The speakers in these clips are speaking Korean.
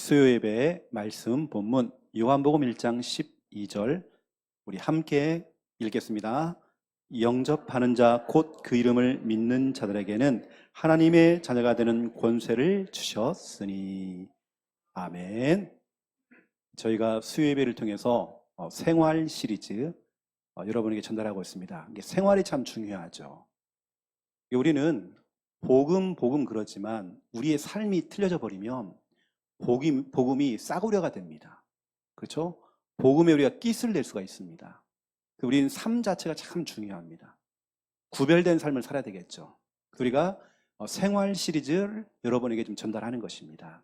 수요예배 말씀 본문 요한복음 1장 12절 우리 함께 읽겠습니다. 영접하는 자 곧 그 이름을 믿는 자들에게는 하나님의 자녀가 되는 권세를 주셨으니. 아멘. 저희가 수요예배를 통해서 생활 시리즈 여러분에게 전달하고 있습니다. 이게 생활이 참 중요하죠. 우리는 복음 그러지만 우리의 삶이 틀려져 버리면 복음이 싸구려가 됩니다. 그렇죠? 복음에 우리가 깃을 낼 수가 있습니다. 우리는 삶 자체가 참 중요합니다. 구별된 삶을 살아야 되겠죠. 우리가 생활 시리즈를 여러분에게 좀 전달하는 것입니다.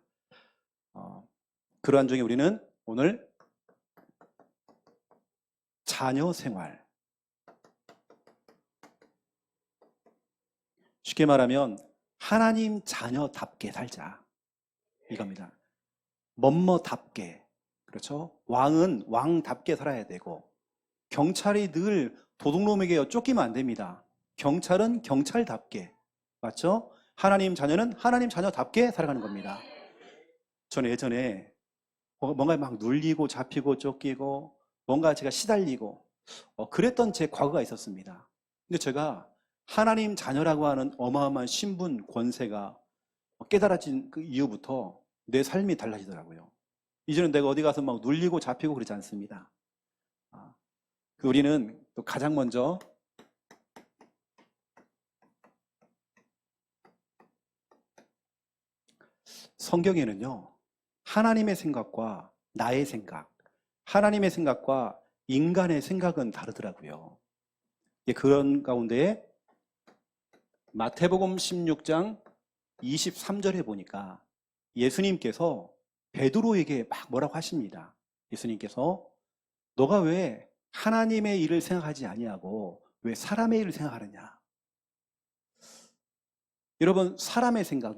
그러한 중에 우리는 오늘 자녀 생활, 쉽게 말하면 하나님 자녀답게 살자, 이겁니다. 멋머답게, 그렇죠? 왕은 왕답게 살아야 되고, 경찰이 늘 도둑놈에게 쫓기면 안 됩니다. 경찰은 경찰답게, 맞죠? 하나님 자녀는 하나님 자녀답게 살아가는 겁니다. 저는 예전에 뭔가 막 눌리고 잡히고 쫓기고 뭔가 제가 시달리고 그랬던 제 과거가 있었습니다. 근데 제가 하나님 자녀라고 하는 어마어마한 신분, 권세가 깨달아진 그 이후부터 내 삶이 달라지더라고요. 이제는 내가 어디 가서 막 눌리고 잡히고 그러지 않습니다. 우리는 또 가장 먼저 성경에는요, 하나님의 생각과 나의 생각, 하나님의 생각과 인간의 생각은 다르더라고요. 그런 가운데 마태복음 16장 23절에 보니까 예수님께서 베드로에게 막 뭐라고 하십니다. 예수님께서 너가 왜 하나님의 일을 생각하지 아니하고 왜 사람의 일을 생각하느냐. 여러분, 사람의 생각,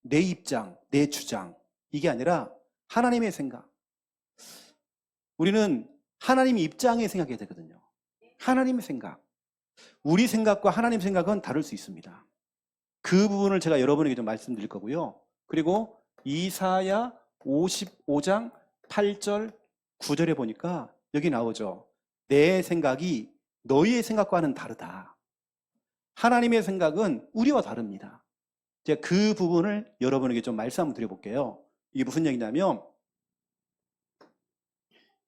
내 입장, 내 주장, 이게 아니라 하나님의 생각. 우리는 하나님 입장에 생각해야 되거든요. 하나님의 생각. 우리 생각과 하나님 생각은 다를 수 있습니다. 그 부분을 제가 여러분에게 좀 말씀드릴 거고요. 그리고 이사야 55장 8절 9절에 보니까 여기 나오죠. 내 생각이 너희의 생각과는 다르다. 하나님의 생각은 우리와 다릅니다. 제가 그 부분을 여러분에게 좀 말씀 한번 드려볼게요. 이게 무슨 얘기냐면,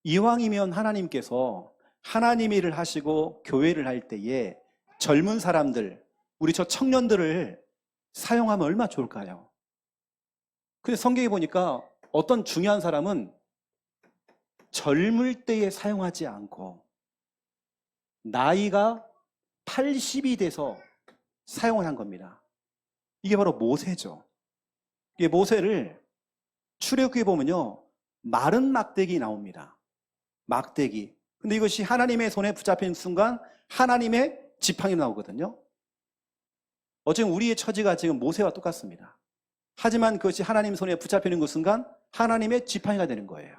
이왕이면 하나님께서 하나님의 일을 하시고 교회를 할 때에 젊은 사람들, 우리 저 청년들을 사용하면 얼마나 좋을까요? 근데 성경에 보니까 어떤 중요한 사람은 젊을 때에 사용하지 않고 나이가 80이 돼서 사용을 한 겁니다. 이게 바로 모세죠. 이게 모세를 출애굽기에 보면요, 마른 막대기 나옵니다. 막대기. 근데 이것이 하나님의 손에 붙잡힌 순간 하나님의 지팡이 나오거든요. 어쨌든 우리의 처지가 지금 모세와 똑같습니다. 하지만 그것이 하나님 손에 붙잡히는 그 순간 하나님의 지팡이가 되는 거예요.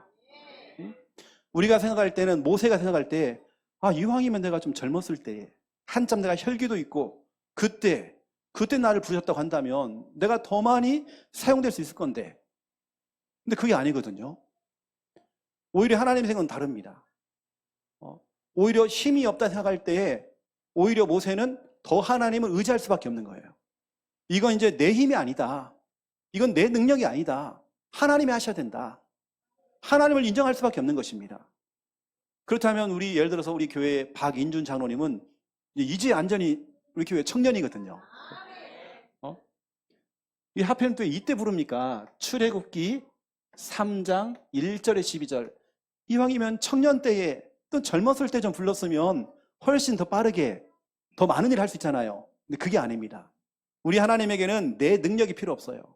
우리가 생각할 때는, 모세가 생각할 때, 이왕이면 내가 좀 젊었을 때 한참 내가 혈기도 있고 그때 나를 부르셨다고 한다면 내가 더 많이 사용될 수 있을 건데, 근데 그게 아니거든요. 오히려 하나님의 생각은 다릅니다. 오히려 힘이 없다 생각할 때에 오히려 모세는 더 하나님을 의지할 수밖에 없는 거예요. 이건 이제 내 힘이 아니다. 이건 내 능력이 아니다. 하나님이 하셔야 된다. 하나님을 인정할 수밖에 없는 것입니다. 그렇다면 예를 들어서 우리 교회 박인준 장로님은 이제 완전히 우리 교회 청년이거든요. 이 하필 또 이때 부릅니까? 출애굽기 3장 1절에 12절. 이왕이면 청년 때에 또 젊었을 때 좀 불렀으면 훨씬 더 빠르게 더 많은 일을 할 수 있잖아요. 근데 그게 아닙니다. 우리 하나님에게는 내 능력이 필요 없어요.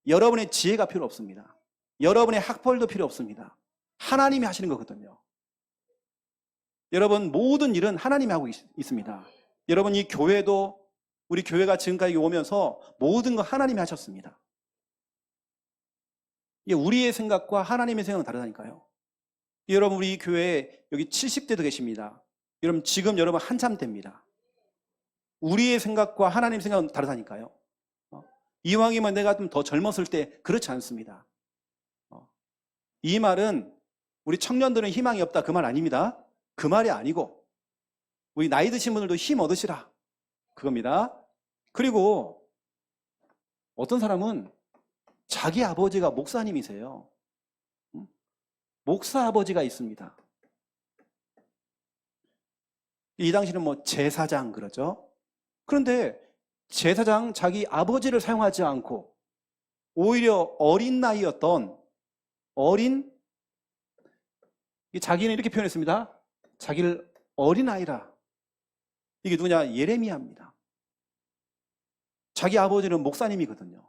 여러분의 지혜가 필요 없습니다. 여러분의 학벌도 필요 없습니다. 하나님이 하시는 거거든요. 여러분, 모든 일은 하나님이 하고 있습니다. 여러분, 이 교회도, 우리 교회가 지금까지 오면서 모든 거 하나님이 하셨습니다. 우리의 생각과 하나님의 생각은 다르다니까요. 여러분, 우리 교회에 여기 70대도 계십니다. 여러분, 지금 여러분 한참 때입니다. 우리의 생각과 하나님의 생각은 다르다니까요. 이왕이면 내가 좀 더 젊었을 때, 그렇지 않습니다. 이 말은 우리 청년들은 희망이 없다 그 말 아닙니다. 그 말이 아니고 우리 나이 드신 분들도 힘 얻으시라 그겁니다. 그리고 어떤 사람은 자기 아버지가 목사님이세요. 목사 아버지가 있습니다. 이 당시는 뭐 제사장 그러죠. 그런데 제사장 자기 아버지를 사용하지 않고 오히려 어린 나이였던 자기는 이렇게 표현했습니다. 자기를 어린아이라. 이게 누구냐? 예레미야입니다. 자기 아버지는 목사님이거든요.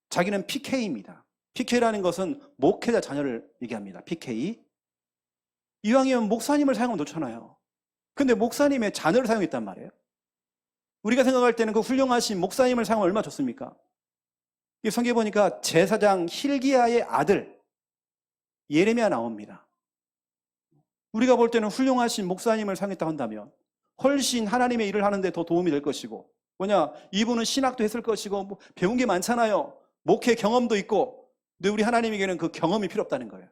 자기는 PK입니다. PK라는 것은 목회자 자녀를 얘기합니다. PK. 이왕이면 목사님을 사용하면 좋잖아요. 근데 목사님의 자녀를 사용했단 말이에요. 우리가 생각할 때는 그 훌륭하신 목사님을 사용하면 얼마나 좋습니까? 이 성경에 보니까 제사장 힐기야의 아들 예레미야 나옵니다. 우리가 볼 때는 훌륭하신 목사님을 사용했다 한다면 훨씬 하나님의 일을 하는데 더 도움이 될 것이고, 뭐냐, 이분은 신학도 했을 것이고 뭐 배운 게 많잖아요. 목회 경험도 있고. 근데 우리 하나님에게는 그 경험이 필요 없다는 거예요.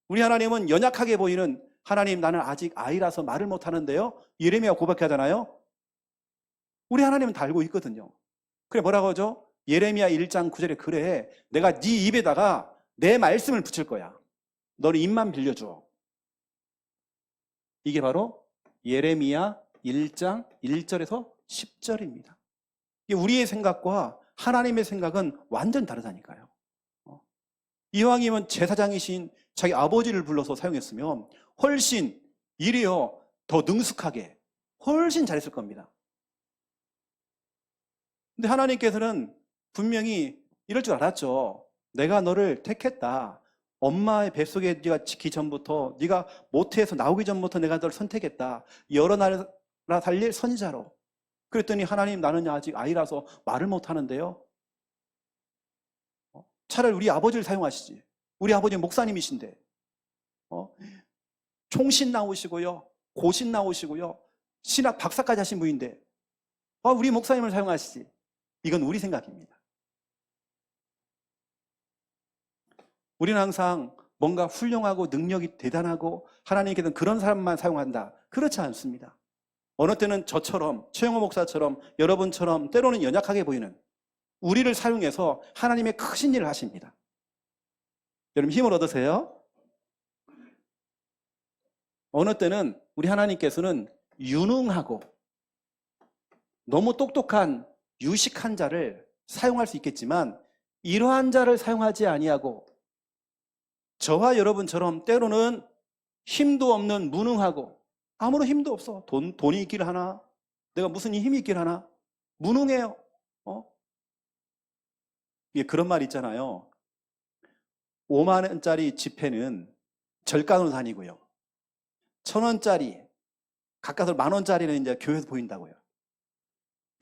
우리 하나님은 연약하게 보이는, 하나님 나는 아직 아이라서 말을 못하는데요, 예레미야 고백하잖아요. 우리 하나님은 다 알고 있거든요. 그래 뭐라고 하죠? 예레미야 1장 9절에 그래 내가 네 입에다가 내 말씀을 붙일 거야. 너는 입만 빌려줘. 이게 바로 예레미야 1장 1절에서 10절입니다. 이게 우리의 생각과 하나님의 생각은 완전 다르다니까요. 이왕이면 제사장이신 자기 아버지를 불러서 사용했으면 훨씬 일이요 더 능숙하게 훨씬 잘했을 겁니다. 근데 하나님께서는 분명히 이럴 줄 알았죠. 내가 너를 택했다. 엄마의 뱃속에 네가 지기 전부터, 네가 모태에서 나오기 전부터 내가 너를 선택했다. 여러 나라 살릴 선지자로. 그랬더니 하나님 나는 아직 아이라서 말을 못하는데요. 차라리 우리 아버지를 사용하시지. 우리 아버지는 목사님이신데. 총신 나오시고요. 고신 나오시고요. 신학 박사까지 하신 분인데 우리 목사님을 사용하시지. 이건 우리 생각입니다. 우리는 항상 뭔가 훌륭하고 능력이 대단하고 하나님께서는 그런 사람만 사용한다. 그렇지 않습니다. 어느 때는 저처럼, 최영호 목사처럼, 여러분처럼 때로는 연약하게 보이는 우리를 사용해서 하나님의 크신 일을 하십니다. 여러분 힘을 얻으세요. 어느 때는 우리 하나님께서는 유능하고 너무 똑똑한 유식한 자를 사용할 수 있겠지만 이러한 자를 사용하지 아니하고 저와 여러분처럼 때로는 힘도 없는 무능하고 아무런 힘도 없어. 돈이 있길 하나? 내가 무슨 힘이 있길 하나? 무능해요. 예, 그런 말 있잖아요. 5만 원짜리 지폐는 절간으로 다니고요. 1,000원짜리, 가까스로 10,000원짜리는 이제 교회에서 보인다고요.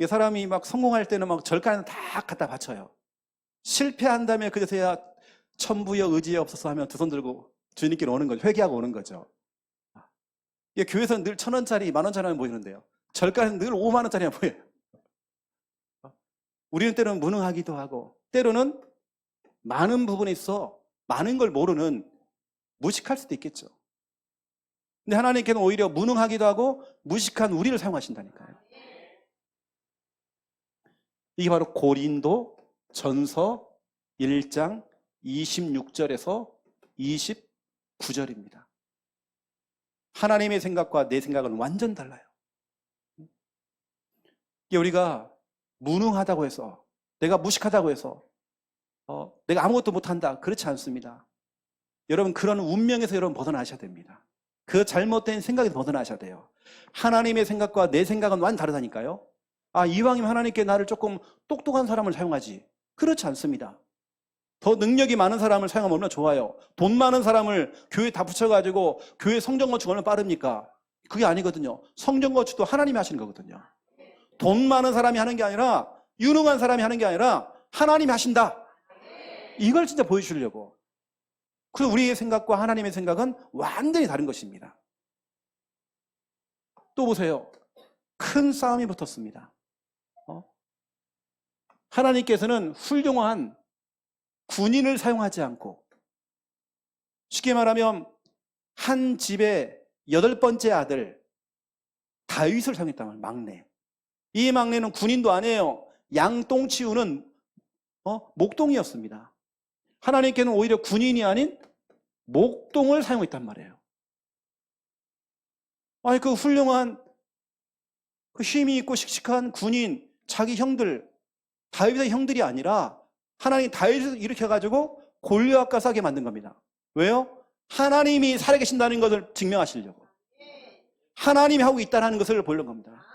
이 사람이 막 성공할 때는 막 절간에 다 갖다 바쳐요. 실패한 다음에 그제서야 천부여 의지에 없어서 하면 두 손 들고 주님께 오는 거죠. 회개하고 오는 거죠. 교회에서는 늘 1,000원짜리, 10,000원짜리만 보이는데요. 절간에는 늘 5만 원짜리만 보여요. 우리는 때로는 무능하기도 하고 때로는 많은 부분에 있어 많은 걸 모르는 무식할 수도 있겠죠. 근데 하나님께는 오히려 무능하기도 하고 무식한 우리를 사용하신다니까요. 이게 바로 고린도 전서 1장 26절에서 29절입니다. 하나님의 생각과 내 생각은 완전 달라요. 이게 우리가 무능하다고 해서, 내가 무식하다고 해서 내가 아무것도 못한다, 그렇지 않습니다. 여러분 그런 운명에서 여러분 벗어나셔야 됩니다. 그 잘못된 생각에서 벗어나셔야 돼요. 하나님의 생각과 내 생각은 완전 다르다니까요. 이왕이면 하나님께 나를 조금 똑똑한 사람을 사용하지. 그렇지 않습니다. 더 능력이 많은 사람을 사용하면 얼마나 좋아요. 돈 많은 사람을 교회에 다 붙여가지고 교회 성전 건축 얼마나 빠릅니까? 그게 아니거든요. 성전 건축도 하나님이 하시는 거거든요. 돈 많은 사람이 하는 게 아니라, 유능한 사람이 하는 게 아니라 하나님이 하신다. 이걸 진짜 보여주려고. 그래서 우리의 생각과 하나님의 생각은 완전히 다른 것입니다. 또 보세요. 큰 싸움이 붙었습니다. 하나님께서는 훌륭한 군인을 사용하지 않고, 쉽게 말하면 한 집의 8번째 아들 다윗을 사용했단 말이에요. 막내. 이 막내는 군인도 아니에요. 양똥 치우는 목동이었습니다. 하나님께는 오히려 군인이 아닌 목동을 사용했단 말이에요. 아니, 그 훌륭한, 그 힘이 있고 씩씩한 군인, 자기 형들, 다윗의 형들이 아니라 하나님 다윗을 일으켜가지고 골리앗과 싸게 만든 겁니다. 왜요? 하나님이 살아계신다는 것을 증명하시려고. 하나님이 하고 있다는 것을 보려는 겁니다.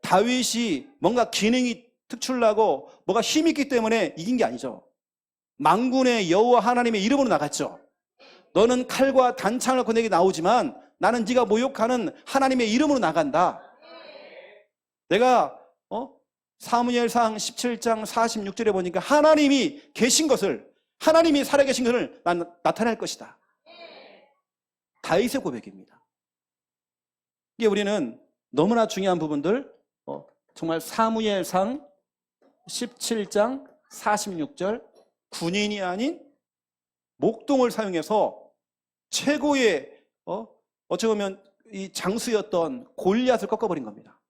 다윗이 뭔가 기능이 특출나고 뭐가 힘이 있기 때문에 이긴 게 아니죠. 만군의 여호와 하나님의 이름으로 나갔죠. 너는 칼과 단창을 갖고 내게 나오지만 나는 네가 모욕하는 하나님의 이름으로 나간다. 내가 사무엘상 17장 46절에 보니까 하나님이 계신 것을, 하나님이 살아계신 것을 나타낼 것이다. 다윗의 고백입니다. 이게 우리는 너무나 중요한 부분들, 정말 사무엘상 17장 46절, 군인이 아닌 목동을 사용해서 최고의 어찌 보면 이 장수였던 골리앗을 꺾어버린 겁니다.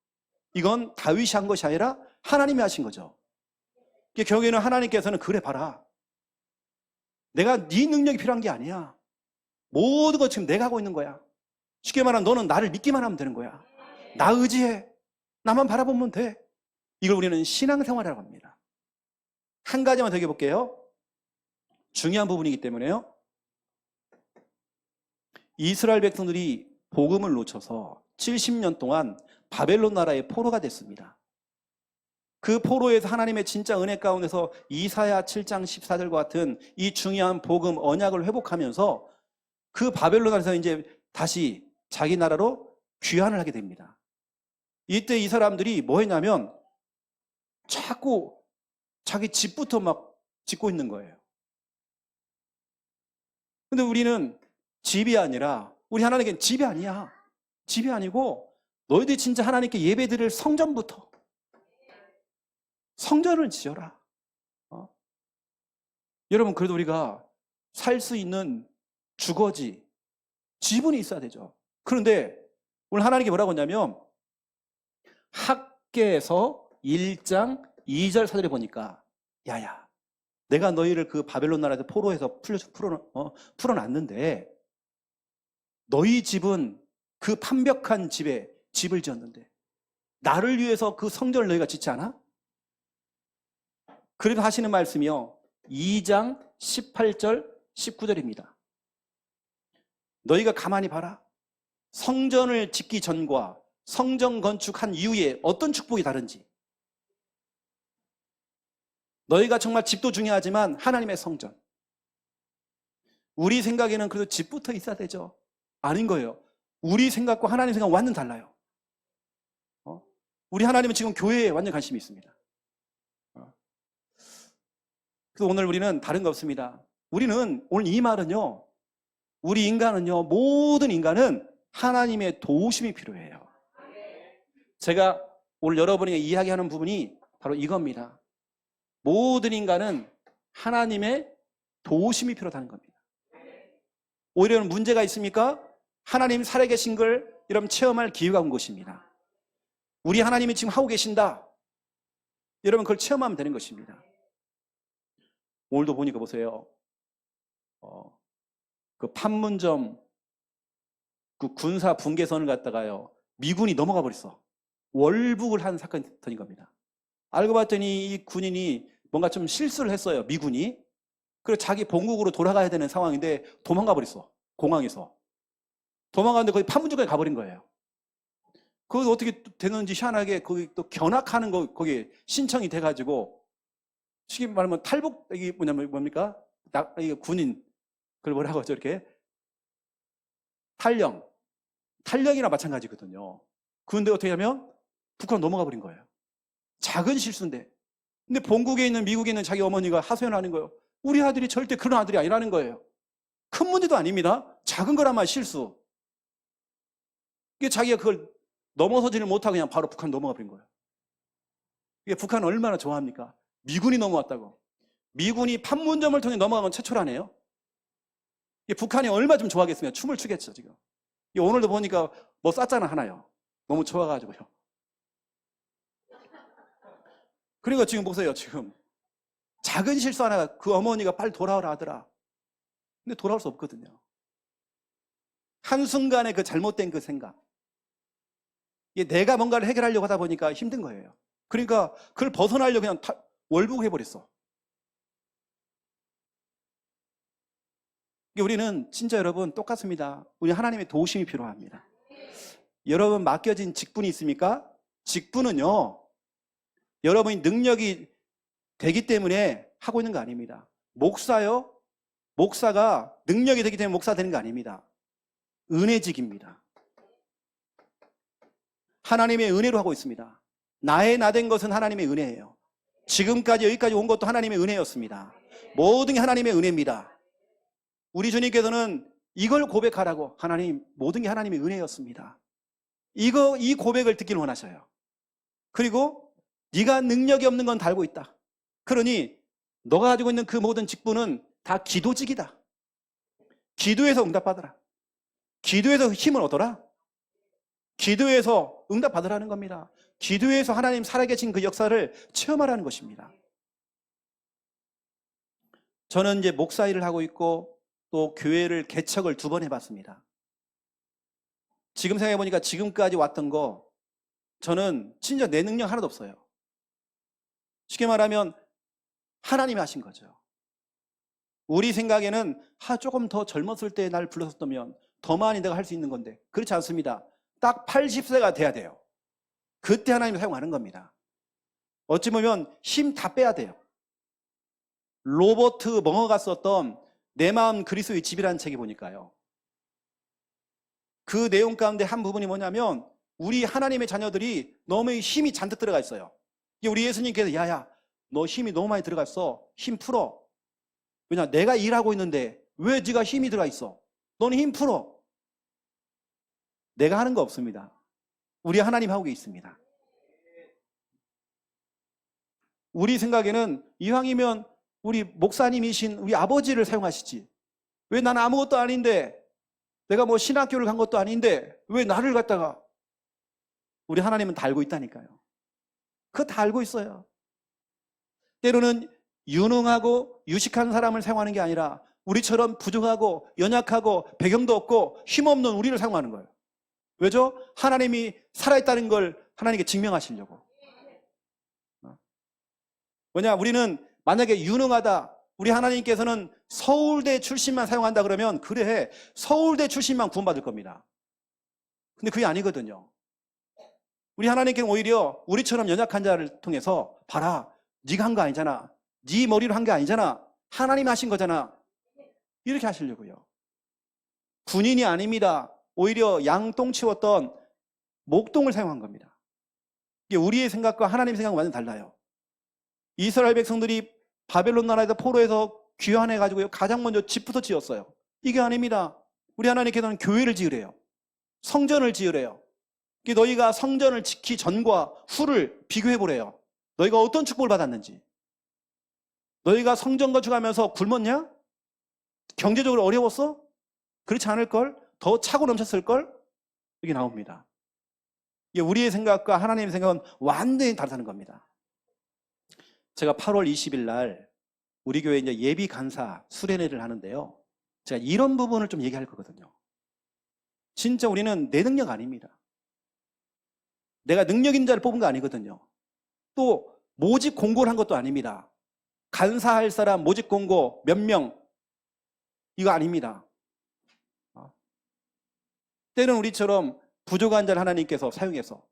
이건 다윗이 한 것이 아니라 하나님이 하신 거죠. 결국에는 하나님께서는 그래 봐라, 내가 네 능력이 필요한 게 아니야. 모든 것 지금 내가 하고 있는 거야. 쉽게 말하면 너는 나를 믿기만 하면 되는 거야. 나 의지해. 나만 바라보면 돼. 이걸 우리는 신앙생활이라고 합니다. 한 가지만 더 얘기해볼게요. 중요한 부분이기 때문에요. 이스라엘 백성들이 복음을 놓쳐서 70년 동안 바벨론 나라의 포로가 됐습니다. 그 포로에서 하나님의 진짜 은혜 가운데서 이사야 7장 14절과 같은 이 중요한 복음 언약을 회복하면서 그 바벨론 나라에서 이제 다시 자기 나라로 귀환을 하게 됩니다. 이때 이 사람들이 뭐 했냐면 자꾸 자기 집부터 막 짓고 있는 거예요. 근데 우리는 집이 아니라, 우리 하나님께는 집이 아니야. 집이 아니고 너희들이 진짜 하나님께 예배드릴 성전부터, 성전을 지어라. 여러분, 그래도 우리가 살 수 있는 주거지, 지분이 있어야 되죠. 그런데 오늘 하나님께 뭐라고 했냐면 학개에서 1장 2절 4절에 보니까, 야야, 내가 너희를 그 바벨론 나라에서 포로해서 풀어놨는데 너희 집은 그 판벽한 집에 집을 지었는데 나를 위해서 그 성전을 너희가 짓지 않아? 그래도 하시는 말씀이요, 2장 18절 19절입니다. 너희가 가만히 봐라. 성전을 짓기 전과 성전 건축한 이후에 어떤 축복이 다른지. 너희가 정말 집도 중요하지만 하나님의 성전. 우리 생각에는 그래도 집부터 있어야 되죠. 아닌 거예요. 우리 생각과 하나님 생각은 완전 달라요. 우리 하나님은 지금 교회에 완전 관심이 있습니다. 그래서 오늘 우리는 다른 거 없습니다. 우리는 오늘 이 말은요, 우리 인간은요, 모든 인간은 하나님의 도우심이 필요해요. 제가 오늘 여러분에게 이야기하는 부분이 바로 이겁니다. 모든 인간은 하나님의 도우심이 필요하다는 겁니다. 오히려 문제가 있습니까? 하나님 살아계신 걸 여러분 체험할 기회가 온 것입니다. 우리 하나님이 지금 하고 계신다. 여러분 그걸 체험하면 되는 것입니다. 오늘도 보니까 보세요. 그 판문점 그 군사 분계선을 갖다가요, 미군이 넘어가 버렸어. 월북을 한 사건이 터진 겁니다. 알고 봤더니 이 군인이 뭔가 좀 실수를 했어요, 미군이. 그래서 자기 본국으로 돌아가야 되는 상황인데 도망가 버렸어, 공항에서. 도망가는데 거기 판문점까지 가버린 거예요. 그거 어떻게 되는지 희한하게 거기 또 견학하는 거 거기 신청이 돼가지고, 쉽게 말하면 탈북, 이게 뭐냐면 뭡니까? 이게 군인, 그걸 뭐라고 하죠, 이렇게? 탈영이나 마찬가지거든요. 그런데 어떻게 하면 북한 넘어가 버린 거예요. 작은 실수인데. 근데 본국에 있는, 미국에 있는 자기 어머니가 하소연하는 거예요. 우리 아들이 절대 그런 아들이 아니라는 거예요. 큰 문제도 아닙니다. 작은 거라면 실수. 이게 자기가 그걸 넘어서지를 못하고 그냥 바로 북한 넘어가 버린 거예요. 이게 북한은 얼마나 좋아합니까? 미군이 넘어왔다고. 미군이 판문점을 통해 넘어간 건 최초라네요. 북한이 얼마 좀 좋아하겠습니까? 춤을 추겠죠, 지금. 오늘도 보니까 뭐 쐈잖아, 하나요. 너무 좋아가지고요. 그러니까 지금 보세요, 지금. 작은 실수 하나가 그 어머니가 빨리 돌아오라 하더라. 근데 돌아올 수 없거든요. 한순간에 그 잘못된 그 생각. 내가 뭔가를 해결하려고 하다 보니까 힘든 거예요. 그러니까 그걸 벗어나려고 그냥 월북해버렸어. 우리는 진짜 여러분 똑같습니다. 우리 하나님의 도우심이 필요합니다. 여러분 맡겨진 직분이 있습니까? 직분은요, 여러분이 능력이 되기 때문에 하고 있는 거 아닙니다. 목사요? 목사가 능력이 되기 때문에 목사 되는 거 아닙니다. 은혜직입니다. 하나님의 은혜로 하고 있습니다. 나의 나 된 것은 하나님의 은혜예요. 지금까지 여기까지 온 것도 하나님의 은혜였습니다. 모든 게 하나님의 은혜입니다. 우리 주님께서는 이걸 고백하라고, 하나님, 모든 게 하나님의 은혜였습니다. 이 고백을 듣기를 원하셔요. 그리고 네가 능력이 없는 건 다 알고 있다. 그러니 너가 가지고 있는 그 모든 직분은 다 기도직이다. 기도해서 응답받아라. 기도해서 힘을 얻어라. 기도해서 응답받으라는 겁니다. 기도해서 하나님 살아계신 그 역사를 체험하라는 것입니다. 저는 이제 목사 일을 하고 있고 또 교회를 개척을 2번 해봤습니다. 지금 생각해보니까 지금까지 왔던 거 저는 진짜 내 능력 하나도 없어요. 쉽게 말하면 하나님이 하신 거죠. 우리 생각에는 조금 더 젊었을 때 날 불렀었다면 더 많이 내가 할 수 있는 건데 그렇지 않습니다. 딱 80세가 돼야 돼요. 그때 하나님이 사용하는 겁니다. 어찌 보면 힘 다 빼야 돼요. 로버트 멍어가 썼던 내 마음 그리스도의 집이라는 책이 보니까요. 그 내용 가운데 한 부분이 뭐냐면 우리 하나님의 자녀들이 너무 힘이 잔뜩 들어가 있어요. 우리 예수님께서 야야 너 힘이 너무 많이 들어갔어. 힘 풀어. 왜냐 내가 일하고 있는데 왜 네가 힘이 들어가 있어? 너는 힘 풀어. 내가 하는 거 없습니다. 우리 하나님 하고 있습니다. 우리 생각에는 이왕이면 우리 목사님이신 우리 아버지를 사용하시지. 왜 나는 아무것도 아닌데 내가 뭐 신학교를 간 것도 아닌데 왜 나를 갖다가. 우리 하나님은 다 알고 있다니까요. 그거 다 알고 있어요. 때로는 유능하고 유식한 사람을 사용하는 게 아니라 우리처럼 부족하고 연약하고 배경도 없고 힘없는 우리를 사용하는 거예요. 왜죠? 하나님이 살아있다는 걸 하나님께 증명하시려고. 뭐냐, 우리는 만약에 유능하다, 우리 하나님께서는 서울대 출신만 사용한다 그러면 그래, 서울대 출신만 구원받을 겁니다. 근데 그게 아니거든요. 우리 하나님께는 오히려 우리처럼 연약한 자를 통해서 봐라, 네가 한 거 아니잖아, 네 머리로 한 게 아니잖아, 하나님이 하신 거잖아, 이렇게 하시려고요. 군인이 아닙니다. 오히려 양똥 치웠던 목동을 사용한 겁니다. 이게 우리의 생각과 하나님의 생각은 완전 달라요. 이스라엘 백성들이 바벨론 나라에서 포로해서 귀환해가지고 가장 먼저 집부터 지었어요. 이게 아닙니다. 우리 하나님께서는 교회를 지으래요. 성전을 지으래요. 너희가 성전을 지키 전과 후를 비교해보래요. 너희가 어떤 축복을 받았는지. 너희가 성전 건축하면서 굶었냐? 경제적으로 어려웠어? 그렇지 않을걸? 더 차고 넘쳤을걸? 이게 나옵니다. 이게 우리의 생각과 하나님의 생각은 완전히 다르다는 겁니다. 제가 8월 20일 날 우리 교회 이제 예비 간사 수련회를 하는데요. 제가 이런 부분을 좀 얘기할 거거든요. 진짜 우리는 내 능력 아닙니다. 내가 능력 있는 자를 뽑은 거 아니거든요. 또 모집 공고를 한 것도 아닙니다. 간사할 사람 모집 공고 몇 명, 이거 아닙니다. 때는 우리처럼 부족한 자를 하나님께서 사용해서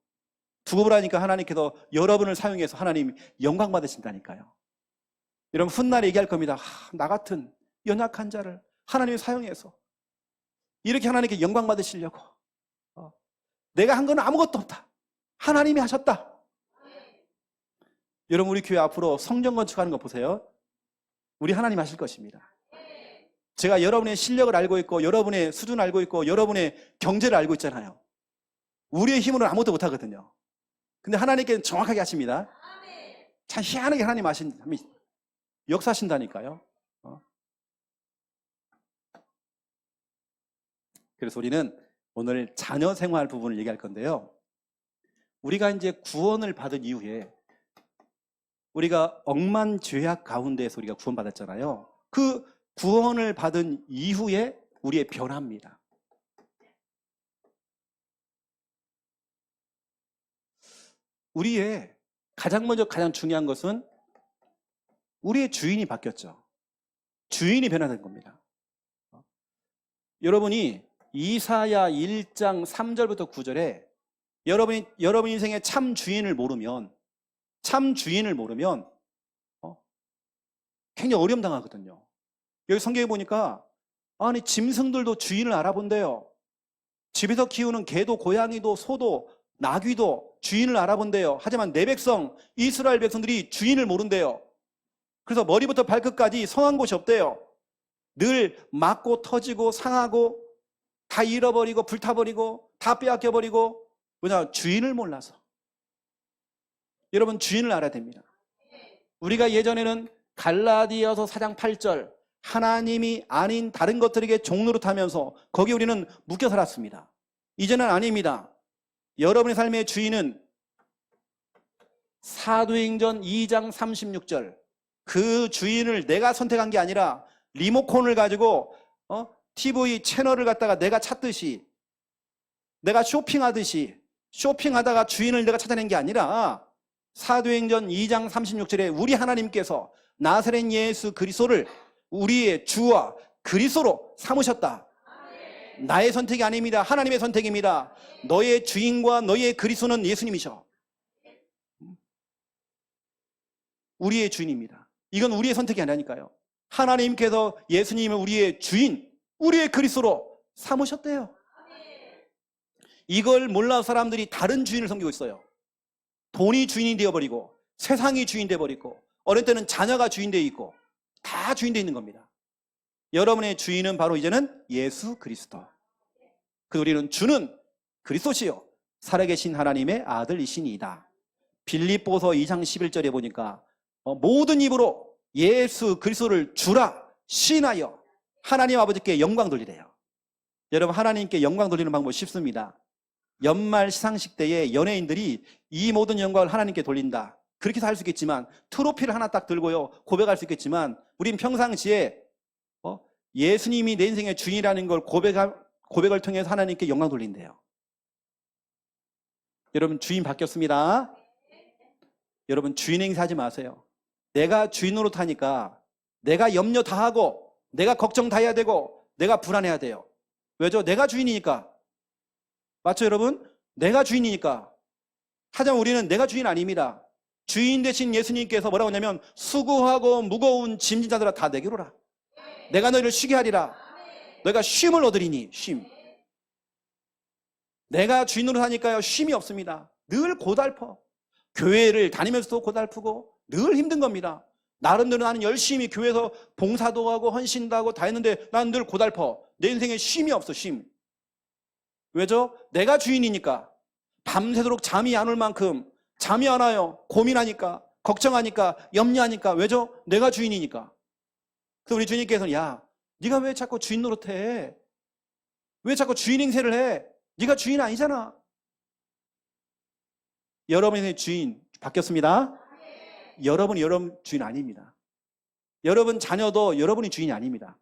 두고 보라니까 하나님께서 여러분을 사용해서 하나님 영광 받으신다니까요. 여러분 훗날 얘기할 겁니다. 나 같은 연약한 자를 하나님이 사용해서 이렇게 하나님께 영광 받으시려고. 내가 한 건 아무것도 없다. 하나님이 하셨다. 여러분 우리 교회 앞으로 성전 건축하는 거 보세요. 우리 하나님 하실 것입니다. 제가 여러분의 실력을 알고 있고 여러분의 수준을 알고 있고 여러분의 경제를 알고 있잖아요. 우리의 힘으로는 아무것도 못하거든요. 근데 하나님께는 정확하게 하십니다. 참 희한하게 하나님 하십니다. 역사하신다니까요. 그래서 우리는 오늘 자녀 생활 부분을 얘기할 건데요. 우리가 이제 구원을 받은 이후에 우리가 억만죄악 가운데에서 우리가 구원받았잖아요. 그 구원을 받은 이후에 우리의 변화입니다. 우리의 가장 중요한 것은 우리의 주인이 바뀌었죠. 주인이 변화된 겁니다. 여러분이 이사야 1장 3절부터 9절에 여러분 인생의 참 주인을 모르면 굉장히 어려움 당하거든요. 여기 성경에 보니까 아니 짐승들도 주인을 알아본대요. 집에서 키우는 개도 고양이도 소도 나귀도 주인을 알아본대요. 하지만 내 백성 이스라엘 백성들이 주인을 모른대요. 그래서 머리부터 발끝까지 성한 곳이 없대요. 늘 맞고 터지고 상하고 다 잃어버리고 불타버리고 다 빼앗겨버리고, 왜냐? 주인을 몰라서. 여러분, 주인을 알아야 됩니다. 우리가 예전에는 갈라디아서 4장 8절 하나님이 아닌 다른 것들에게 종노릇하면서 거기에 우리는 묶여 살았습니다. 이제는 아닙니다. 여러분의 삶의 주인은 사도행전 2장 36절 그 주인을 내가 선택한 게 아니라 리모컨을 가지고 TV 채널을 갖다가 내가 찾듯이, 내가 쇼핑하다가 주인을 내가 찾아낸 게 아니라 사도행전 2장 36절에 우리 하나님께서 나사렛 예수 그리스도를 우리의 주와 그리스도로 삼으셨다. 나의 선택이 아닙니다. 하나님의 선택입니다. 너의 주인과 너의 그리스도는 예수님이셔. 우리의 주인입니다. 이건 우리의 선택이 아니라니까요. 하나님께서 예수님을 우리의 주인, 우리의 그리스도로 삼으셨대요. 이걸 몰라 사람들이 다른 주인을 섬기고 있어요. 돈이 주인이 되어버리고 세상이 주인 되어버리고 어릴 때는 자녀가 주인 되어 있고 다 주인 되어 있는 겁니다. 여러분의 주인은 바로 이제는 예수 그리스도. 그 우리는 주는 그리스도시요 살아계신 하나님의 아들이시니이다. 빌립보서 2장 11절에 보니까 모든 입으로 예수 그리스도를 주라 시인하여 하나님 아버지께 영광 돌리래요. 여러분, 하나님께 영광 돌리는 방법 쉽습니다. 연말 시상식 때에 연예인들이 이 모든 영광을 하나님께 돌린다. 그렇게 할 수 있겠지만, 트로피를 하나 딱 들고요 고백할 수 있겠지만, 우린 평상시에 예수님이 내 인생의 주인이라는 걸 고백을 통해서 하나님께 영광 돌린대요. 여러분, 주인 바뀌었습니다. 여러분, 주인 행세하지 마세요. 내가 주인으로 타니까 내가 염려 다 하고 내가 걱정 다 해야 되고 내가 불안해야 돼요. 왜죠? 내가 주인이니까. 맞죠, 여러분? 내가 주인이니까. 하지만 우리는 내가 주인 아닙니다. 주인 대신 예수님께서 뭐라고 하냐면 수고하고 무거운 짐진 자들아 다 내게로 오라. 내가 너희를 쉬게 하리라. 너희가 쉼을 얻으리니. 쉼. 내가 주인으로 사니까요 쉼이 없습니다. 늘 고달퍼. 교회를 다니면서도 고달프고 늘 힘든 겁니다. 나름대로 나는 열심히 교회에서 봉사도 하고 헌신도 하고 다 했는데 난 늘 고달퍼. 내 인생에 쉼이 없어. 쉼. 왜죠? 내가 주인이니까. 밤새도록 잠이 안 올 만큼 잠이 안 와요. 고민하니까, 걱정하니까, 염려하니까. 왜죠? 내가 주인이니까. 그래서 우리 주님께서는 야, 네가 왜 자꾸 주인 노릇해? 왜 자꾸 주인 행세를 해? 네가 주인 아니잖아. 여러분의 주인 바뀌었습니다. 여러분이 여러분 주인 아닙니다. 여러분 자녀도 여러분이 주인이 아닙니다.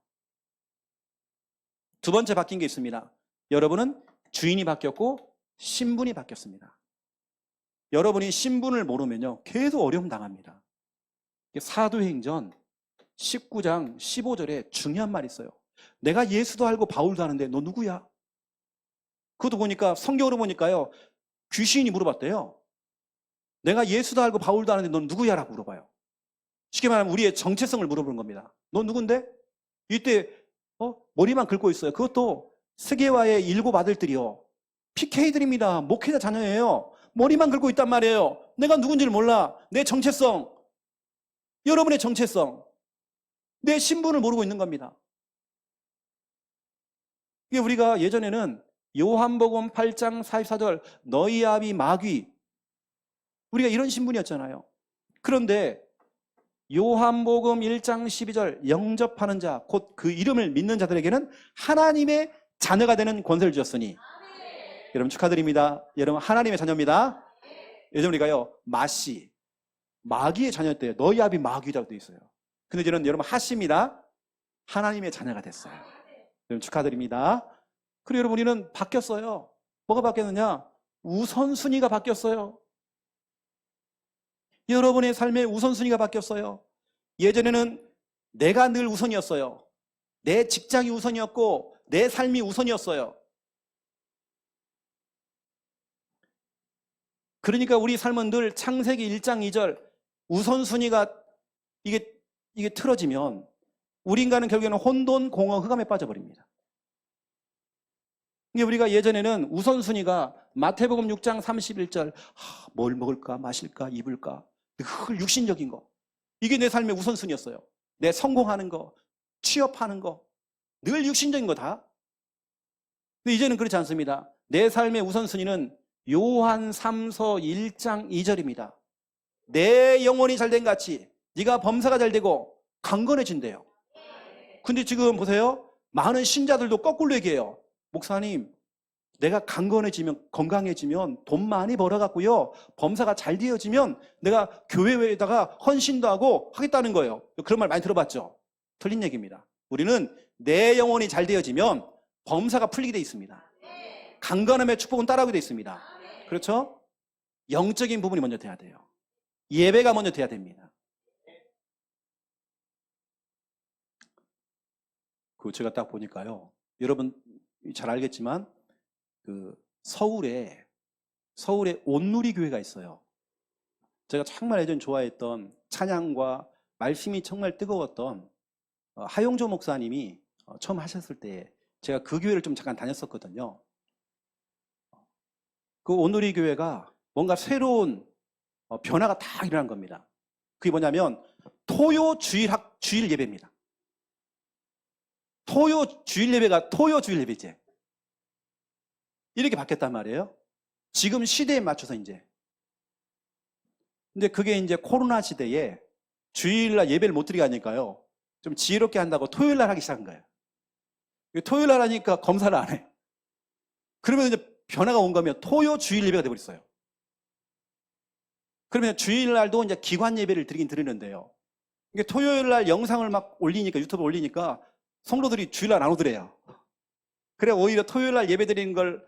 두 번째 바뀐 게 있습니다. 여러분은 주인이 바뀌었고 신분이 바뀌었습니다. 여러분이 신분을 모르면요 계속 어려움 당합니다. 사도행전 19장 15절에 중요한 말이 있어요. 내가 예수도 알고 바울도 아는데 너 누구야? 그것도 보니까 성경으로 보니까요 귀신이 물어봤대요. 내가 예수도 알고 바울도 아는데 넌 누구야? 라고 물어봐요. 쉽게 말하면 우리의 정체성을 물어보는 겁니다. 넌 누군데? 이때 머리만 긁고 있어요. 그것도 스게와의 7 아들들이요. PK들입니다. 목회자 자녀예요. 머리만 긁고 있단 말이에요. 내가 누군지를 몰라. 내 정체성, 여러분의 정체성, 내 신분을 모르고 있는 겁니다. 이게 우리가 예전에는 요한복음 8장 44절 너희 아비 마귀, 우리가 이런 신분이었잖아요. 그런데 요한복음 1장 12절 영접하는 자, 곧 그 이름을 믿는 자들에게는 하나님의 자녀가 되는 권세를 주셨으니. 여러분 축하드립니다. 여러분 하나님의 자녀입니다. 예전 우리가요, 마씨, 마귀의 자녀였대요. 너희 아비 마귀라고 되어 있어요. 근데 저는 여러분 하씨입니다. 하나님의 자녀가 됐어요. 여러분 축하드립니다. 그리고 여러분 우리는 바뀌었어요. 뭐가 바뀌었느냐? 우선순위가 바뀌었어요. 여러분의 삶의 우선순위가 바뀌었어요. 예전에는 내가 늘 우선이었어요. 내 직장이 우선이었고 내 삶이 우선이었어요. 그러니까 우리 삶은 늘 창세기 1장 2절 우선순위가 이게 틀어지면 우리 인간은 결국에는 혼돈, 공허, 흑암에 빠져버립니다. 우리가 예전에는 우선순위가 마태복음 6장 31절 뭘 먹을까 마실까 입을까 늘 육신적인 거, 이게 내 삶의 우선순위였어요. 내 성공하는 거, 취업하는 거, 늘 육신적인 거다. 근데 이제는 그렇지 않습니다. 내 삶의 우선순위는 요한 3서 1장 2절입니다. 내 영혼이 잘된 같이 네가 범사가 잘되고 강건해진대요. 근데 지금 보세요. 많은 신자들도 거꾸로 얘기해요. 목사님, 내가 강건해지면, 건강해지면 돈 많이 벌어갖고요, 범사가 잘 되어지면 내가 교회에다가 헌신도 하고 하겠다는 거예요. 그런 말 많이 들어봤죠? 틀린 얘기입니다. 우리는 내 영혼이 잘 되어지면 범사가 풀리게 돼 있습니다. 강건함의 축복은 따라오게 돼 있습니다. 그렇죠? 영적인 부분이 먼저 돼야 돼요. 예배가 먼저 돼야 됩니다. 그 제가 딱 보니까요, 여러분 잘 알겠지만 그 서울에 온누리 교회가 있어요. 제가 정말 예전 좋아했던 찬양과 말씀이 정말 뜨거웠던 하용조 목사님이 처음 하셨을 때 제가 그 교회를 좀 잠깐 다녔었거든요. 그 온누리 교회가 뭔가 새로운 변화가 다 일어난 겁니다. 그게 뭐냐면 토요 주일 예배입니다. 토요 주일 예배가 토요 주일 예배지. 이렇게 바뀌었단 말이에요. 지금 시대에 맞춰서 이제. 근데 그게 이제 코로나 시대에 주일날 예배를 못 드리게 하니까요, 좀 지혜롭게 한다고 토요일날 하기 시작한 거예요. 토요일날 하니까 검사를 안 해. 그러면 이제 변화가 온 거면 토요 주일 예배가 되어버렸어요. 그러면 주일날도 이제 기관 예배를 드리긴 드리는데요, 이게 토요일날 영상을 막 올리니까, 유튜브 올리니까 성도들이 주일날 안 오더래요. 그래 오히려 토요일날 예배 드리는 걸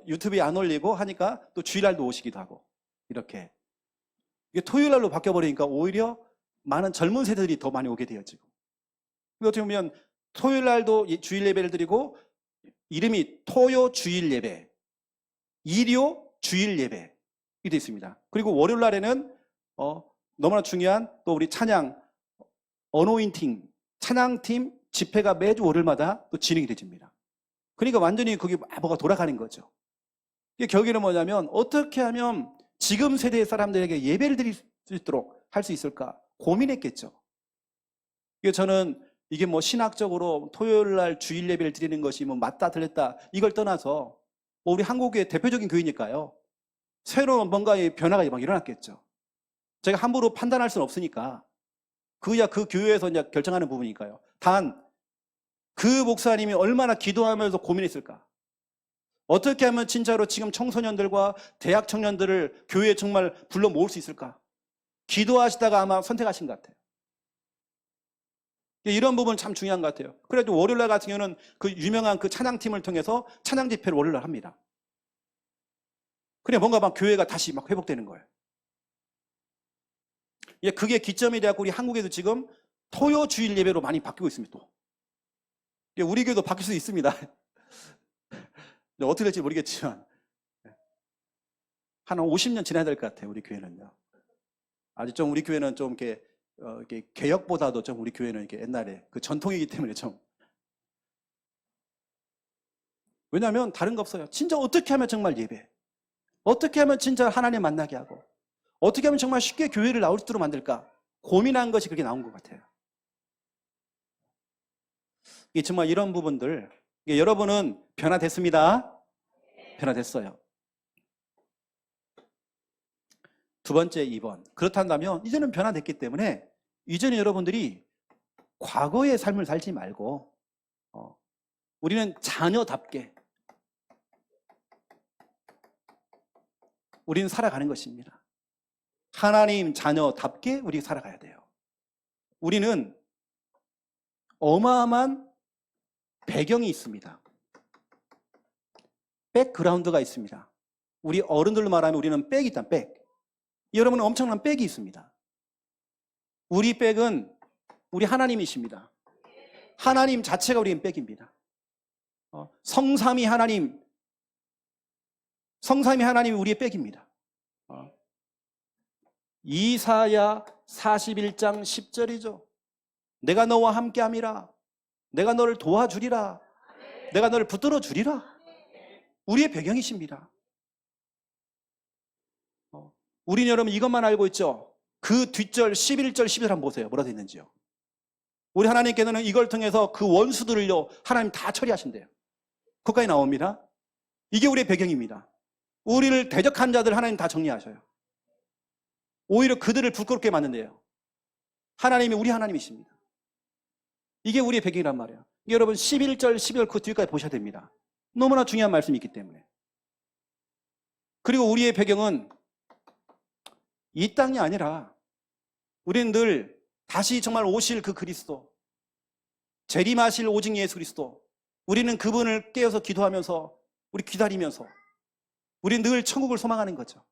유튜브에 안 올리고 하니까 또 주일날도 오시기도 하고, 이렇게 이게 토요일날로 바뀌어버리니까 오히려 많은 젊은 세대들이 더 많이 오게 되어지고, 어떻게 보면 토요일날도 주일 예배를 드리고 이름이 토요 주일 예배, 일요 주일 예배 이렇게 되어 있습니다. 그리고 월요일날에는 너무나 중요한 또 우리 찬양 어노인팅 찬양팀 집회가 매주 월요일마다 또 진행이 되집니다. 그러니까 완전히 거기 뭐가 돌아가는 거죠. 이게 결국에는 뭐냐면 어떻게 하면 지금 세대의 사람들에게 예배를 드릴 수 있도록 할 수 있을까 고민했겠죠. 이게 저는 이게 뭐 신학적으로 토요일날 주일 예배를 드리는 것이 뭐 맞다 틀렸다 이걸 떠나서 뭐 우리 한국의 대표적인 교회니까요, 새로운 뭔가의 변화가 막 일어났겠죠. 제가 함부로 판단할 수는 없으니까 그야 그 교회에서 이제 결정하는 부분이니까요. 단 그 목사님이 얼마나 기도하면서 고민했을까? 어떻게 하면 진짜로 지금 청소년들과 대학 청년들을 교회에 정말 불러 모을 수 있을까? 기도하시다가 아마 선택하신 것 같아요. 이런 부분 참 중요한 것 같아요. 그래도 월요일날 같은 경우는 그 유명한 그 찬양팀을 통해서 찬양 집회를 월요일날 합니다. 그래 뭔가 막 교회가 다시 막 회복되는 거예요. 그게 기점이 돼갖고 우리 한국에도 지금 토요 주일 예배로 많이 바뀌고 있습니다. 또 우리 교회도 바뀔 수 있습니다. 어떻게 될지 모르겠지만 한 50년 지나야 될 것 같아요. 우리 교회는요. 아직 좀 우리 교회는 좀 이렇게 개혁보다도 좀 우리 교회는 이렇게 옛날에 그 전통이기 때문에 좀, 왜냐하면 다른 거 없어요. 진짜 어떻게 하면 정말 예배, 어떻게 하면 진짜 하나님 만나게 하고, 어떻게 하면 정말 쉽게 교회를 나올 수 있도록 만들까 고민한 것이 그렇게 나온 것 같아요. 이게 정말 이런 부분들, 여러분은 변화됐습니다. 변화됐어요. 두 번째 2번. 그렇다면 이제는 변화됐기 때문에 이제는 여러분들이 과거의 삶을 살지 말고 우리는 자녀답게 우리는 살아가는 것입니다. 하나님 자녀답게 우리 살아가야 돼요. 우리는 어마어마한 배경이 있습니다. 백그라운드가 있습니다. 우리 어른들로 말하면 우리는 백이 있다, 백. 여러분은 엄청난 백이 있습니다. 우리 백은 우리 하나님이십니다. 하나님 자체가 우리의 백입니다. 성삼위 하나님이 우리의 백입니다. 이사야 41장 10절이죠. 내가 너와 함께함이라. 내가 너를 도와주리라. 내가 너를 붙들어 주리라. 우리의 배경이십니다. 우리는 여러분 이것만 알고 있죠. 그 뒷절 11절 12절 한번 보세요. 뭐라고 있는지요. 우리 하나님께서는 이걸 통해서 그 원수들을요 하나님 다 처리하신대요. 거기까지 나옵니다. 이게 우리의 배경입니다. 우리를 대적한 자들 하나님 다 정리하셔요. 오히려 그들을 부끄럽게 만든대요. 하나님이 우리 하나님이십니다. 이게 우리의 배경이란 말이에요. 여러분 11절 12절 그 뒤까지 보셔야 됩니다. 너무나 중요한 말씀이 있기 때문에. 그리고 우리의 배경은 이 땅이 아니라 우리는 늘 다시 정말 오실 그 그리스도, 재림하실 오직 예수 그리스도, 우리는 그분을 깨어서 기도하면서 우리 기다리면서 우리는 늘 천국을 소망하는 거죠.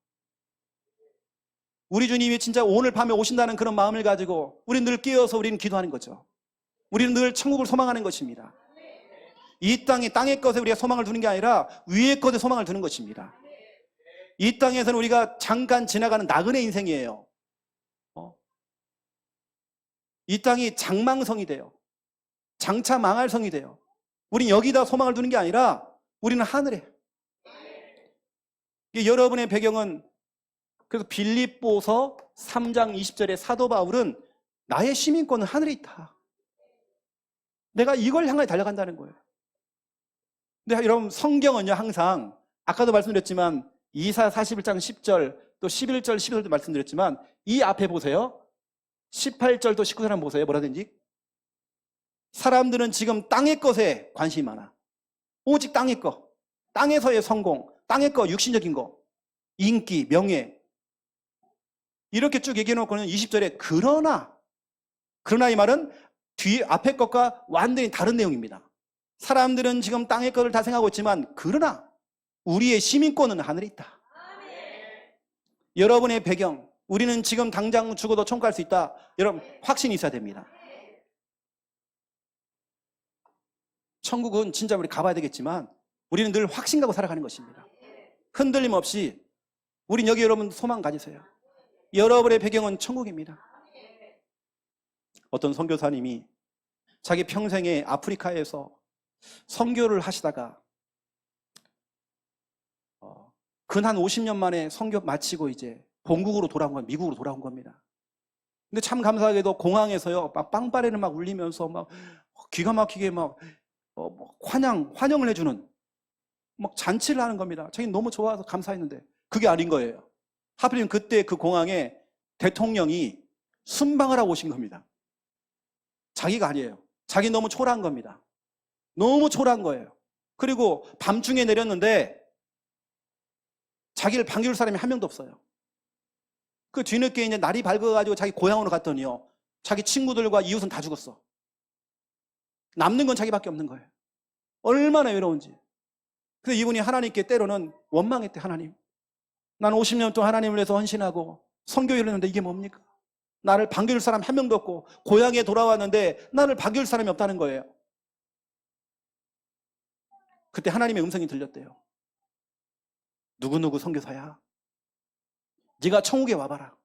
우리 주님이 진짜 오늘 밤에 오신다는 그런 마음을 가지고 우리는 늘 깨어서 우리는 기도하는 거죠. 우리는 늘 천국을 소망하는 것입니다. 이 땅의 것에 우리가 소망을 두는 게 아니라 위의 것에 소망을 두는 것입니다. 이 땅에서는 우리가 잠깐 지나가는 나그네 인생이에요. 이 땅이 장망성이 돼요. 장차 망할 성이 돼요. 우린 여기다 소망을 두는 게 아니라 우리는 하늘에. 여러분의 배경은 그래서 빌립보서 3장 20절에 사도 바울은 나의 시민권은 하늘에 있다. 내가 이걸 향해 달려간다는 거예요. 근데 여러분 성경은요 항상 아까도 말씀드렸지만 이사야 41장 10절 또 11절 12절도 말씀드렸지만 이 앞에 보세요. 18절도 19절 한번 보세요. 뭐라든지 사람들은 지금 땅의 것에 관심이 많아. 오직 땅의 것, 땅에서의 성공, 땅의 것, 육신적인 것, 인기, 명예 이렇게 쭉 얘기해 놓고는 20절에 그러나 이 말은 뒤 앞에 것과 완전히 다른 내용입니다. 사람들은 지금 땅의 것을 다 생각하고 있지만 그러나 우리의 시민권은 하늘에 있다. 여러분의 배경, 우리는 지금 당장 죽어도 천국 갈 수 있다. 여러분 확신이 있어야 됩니다. 천국은 진짜 우리 가봐야 되겠지만 우리는 늘 확신 갖고 살아가는 것입니다. 흔들림 없이 우린 여기 여러분 소망 가지세요. 여러분의 배경은 천국입니다. 어떤 선교사님이 자기 평생에 아프리카에서 선교를 하시다가 근 한 50년 만에 선교 마치고 이제 본국으로 돌아온 건 미국으로 돌아온 겁니다. 근데 참 감사하게도 공항에서요 막 빵빠레를 막 울리면서 막 기가 막히게 막 환영을 해주는 막 잔치를 하는 겁니다. 자기는 너무 좋아서 감사했는데 그게 아닌 거예요. 하필이면 그때 그 공항에 대통령이 순방을 하고 오신 겁니다. 자기가 아니에요. 자기 너무 초라한 겁니다. 너무 초라한 거예요. 그리고 밤중에 내렸는데 자기를 반겨줄 사람이 한 명도 없어요. 그 뒤늦게 이제 날이 밝아가지고 자기 고향으로 갔더니요 자기 친구들과 이웃은 다 죽었어. 남는 건 자기밖에 없는 거예요. 얼마나 외로운지. 그래서 이분이 하나님께 때로는 원망했대. 하나님, 난 50년 동안 하나님을 위해서 헌신하고 선교를 했는데 이게 뭡니까? 나를 반겨줄 사람 한 명도 없고 고향에 돌아왔는데 나를 반겨줄 사람이 없다는 거예요. 그때 하나님의 음성이 들렸대요. 누구누구 선교사야, 네가 천국에 와봐라.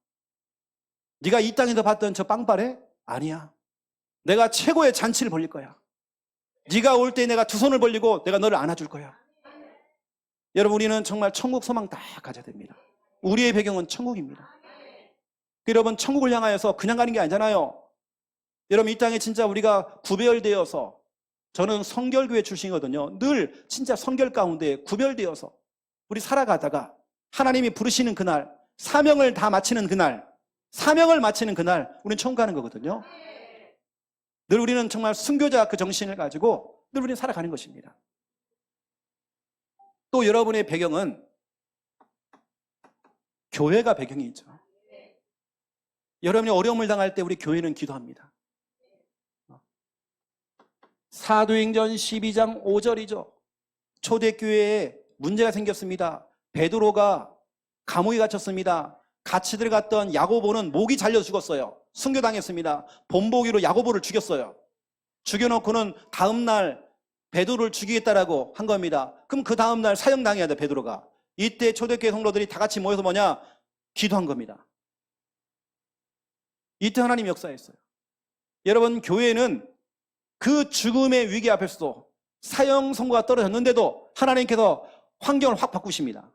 네가 이 땅에서 봤던 저 빵빠레? 아니야. 내가 최고의 잔치를 벌릴 거야. 네가 올 때 내가 두 손을 벌리고 내가 너를 안아줄 거야. 여러분 우리는 정말 천국 소망 다 가져야 됩니다. 우리의 배경은 천국입니다. 여러분 천국을 향하여서 그냥 가는 게 아니잖아요. 여러분 이 땅에 진짜 우리가 구별되어서, 저는 성결교회 출신이거든요. 늘 진짜 성결 가운데 구별되어서 우리 살아가다가 하나님이 부르시는 그날, 사명을 다 마치는 그날, 사명을 마치는 그날 우리는 천국 가는 거거든요. 늘 우리는 정말 순교자 그 정신을 가지고 늘 우리는 살아가는 것입니다. 또 여러분의 배경은 교회가 배경이 있죠. 여러분이 어려움을 당할 때 우리 교회는 기도합니다. 사도행전 12장 5절이죠. 초대교회에 문제가 생겼습니다. 베드로가 감옥에 갇혔습니다. 같이 들어갔던 야고보는 목이 잘려 죽었어요. 순교당했습니다. 본보기로 야고보를 죽였어요. 죽여놓고는 다음날 베드로를 죽이겠다라고 한 겁니다. 그럼 그 다음날 사형당해야 돼, 베드로가. 이때 초대교회 성도들이 다 같이 모여서 뭐냐? 기도한 겁니다. 이때 하나님이 역사했어요. 여러분, 교회는 그 죽음의 위기 앞에서도 사형 선고가 떨어졌는데도 하나님께서 환경을 확 바꾸십니다.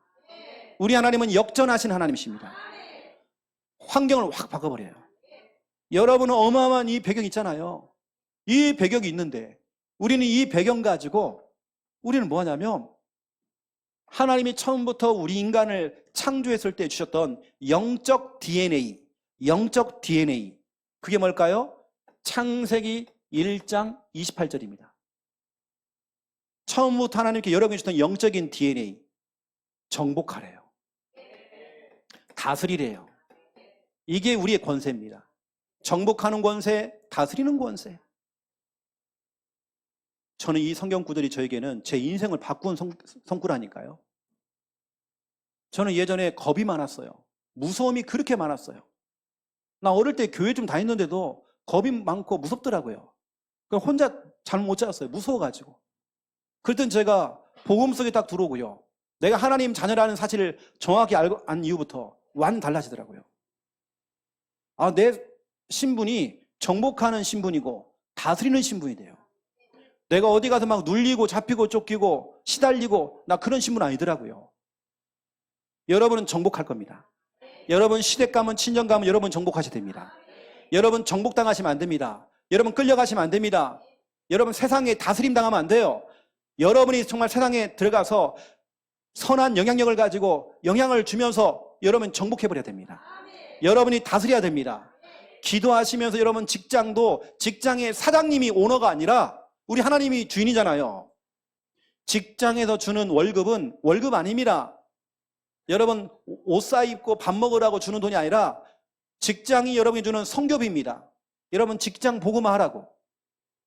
우리 하나님은 역전하신 하나님이십니다. 환경을 확 바꿔버려요. 여러분은 어마어마한 이 배경이 있잖아요. 이 배경이 있는데 우리는 이 배경 가지고 우리는 뭐 하냐면 하나님이 처음부터 우리 인간을 창조했을 때 주셨던 영적 DNA, 그게 뭘까요? 창세기 1장 28절입니다. 처음부터 하나님께 여러분이 주셨던 영적인 DNA, 정복하래요. 다스리래요. 이게 우리의 권세입니다. 정복하는 권세, 다스리는 권세. 저는 이 성경 구절이 저에게는 제 인생을 바꾼 성구라니까요. 저는 예전에 겁이 많았어요. 무서움이 그렇게 많았어요. 나 어릴 때 교회 좀 다녔는데도 겁이 많고 무섭더라고요. 혼자 잠 못 잤어요. 무서워가지고. 그랬더니 제가 복음 속에 딱 들어오고요. 내가 하나님 자녀라는 사실을 정확히 안 이후부터 완 달라지더라고요. 아, 내 신분이 정복하는 신분이고 다스리는 신분이 돼요. 내가 어디 가서 막 눌리고 잡히고 쫓기고 시달리고 나 그런 신분 아니더라고요. 여러분은 정복할 겁니다. 여러분 시댁 가면 친정 가면 여러분 정복하셔야 됩니다. 여러분 정복당하시면 안 됩니다. 여러분 끌려가시면 안 됩니다. 여러분 세상에 다스림 당하면 안 돼요. 여러분이 정말 세상에 들어가서 선한 영향력을 가지고 영향을 주면서 여러분 정복해버려야 됩니다. 여러분이 다스려야 됩니다. 기도하시면서 여러분 직장도 직장의 사장님이 오너가 아니라 우리 하나님이 주인이잖아요. 직장에서 주는 월급은 월급 아닙니다. 여러분 옷 사입고 밥 먹으라고 주는 돈이 아니라 직장이 여러분이 주는 성교비입니다. 여러분 직장 복음화 하라고.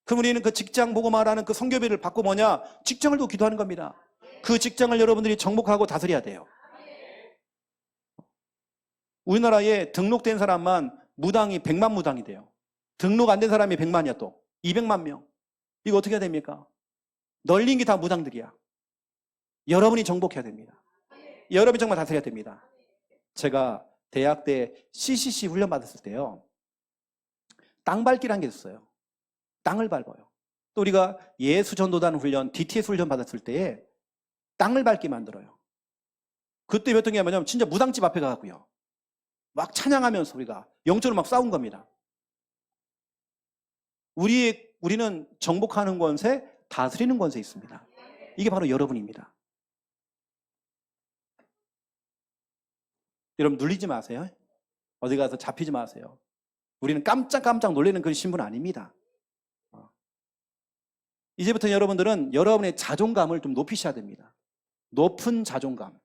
그럼 우리는 그 직장 복음화라는 그 성교비를 받고 뭐냐? 직장을 또 기도하는 겁니다. 그 직장을 여러분들이 정복하고 다스려야 돼요. 우리나라에 등록된 사람만 무당이 100만 무당이 돼요. 등록 안 된 사람이 100만이야 또. 200만 명. 이거 어떻게 해야 됩니까? 널린 게 다 무당들이야. 여러분이 정복해야 됩니다. 여러분이 정말 다스려야 됩니다. 제가 대학 때 CCC 훈련 받았을 때요. 땅 밟기라는 게 있어요. 땅을 밟아요. 또 우리가 예수전도단 훈련, DTS 훈련 받았을 때에 땅을 밟게 만들어요. 그때 배웠던 게 뭐냐면 진짜 무당집 앞에 가고요. 막 찬양하면서 우리가 영적으로 막 싸운 겁니다. 우리는 정복하는 권세, 다스리는 권세 있습니다. 이게 바로 여러분입니다. 여러분 눌리지 마세요. 어디 가서 잡히지 마세요. 우리는 깜짝깜짝 놀라는 그런 신분 아닙니다. 이제부터 여러분들은 여러분의 자존감을 좀 높이셔야 됩니다. 높은 자존감.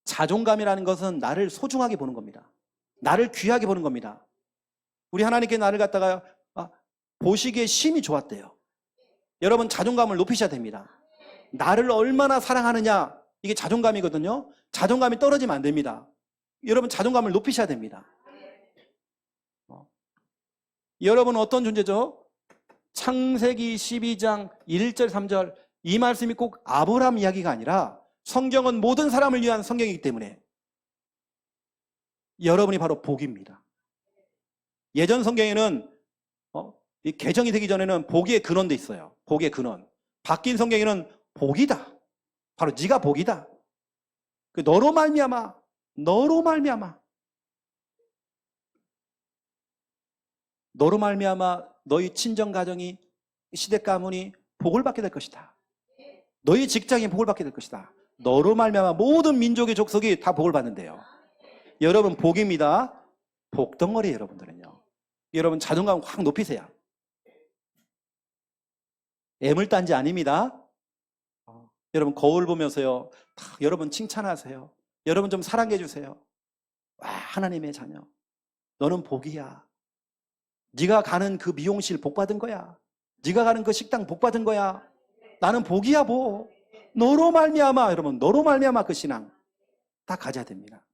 자존감이라는 것은 나를 소중하게 보는 겁니다. 나를 귀하게 보는 겁니다. 우리 하나님께 나를 갖다가 보시기에 심히 좋았대요. 여러분 자존감을 높이셔야 됩니다. 나를 얼마나 사랑하느냐, 이게 자존감이거든요. 자존감이 떨어지면 안 됩니다. 여러분 자존감을 높이셔야 됩니다. 여러분은 어떤 존재죠? 창세기 12장 1절 3절 이 말씀이 꼭 아브라함 이야기가 아니라 성경은 모든 사람을 위한 성경이기 때문에 여러분이 바로 복입니다. 예전 성경에는 이 개정이 되기 전에는 복의 근원도 있어요. 복의 근원. 바뀐 성경에는 복이다. 바로 네가 복이다. 너로 말미암아 너로 말미암아 너희 친정 가정이 시댁 가문이 복을 받게 될 것이다. 너희 직장이 복을 받게 될 것이다. 너로 말미암아 모든 민족의 족속이 다 복을 받는데요. 여러분 복입니다. 복덩어리 여러분들은요. 여러분 자존감 확 높이세요. 애물단지 아닙니다. 여러분 거울 보면서요. 여러분 칭찬하세요. 여러분 좀 사랑해 주세요. 와, 하나님의 자녀. 너는 복이야. 네가 가는 그 미용실 복 받은 거야. 네가 가는 그 식당 복 받은 거야. 나는 복이야 복. 너로 말미암아 여러분 너로 말미암아 그 신앙 다 가져야 됩니다.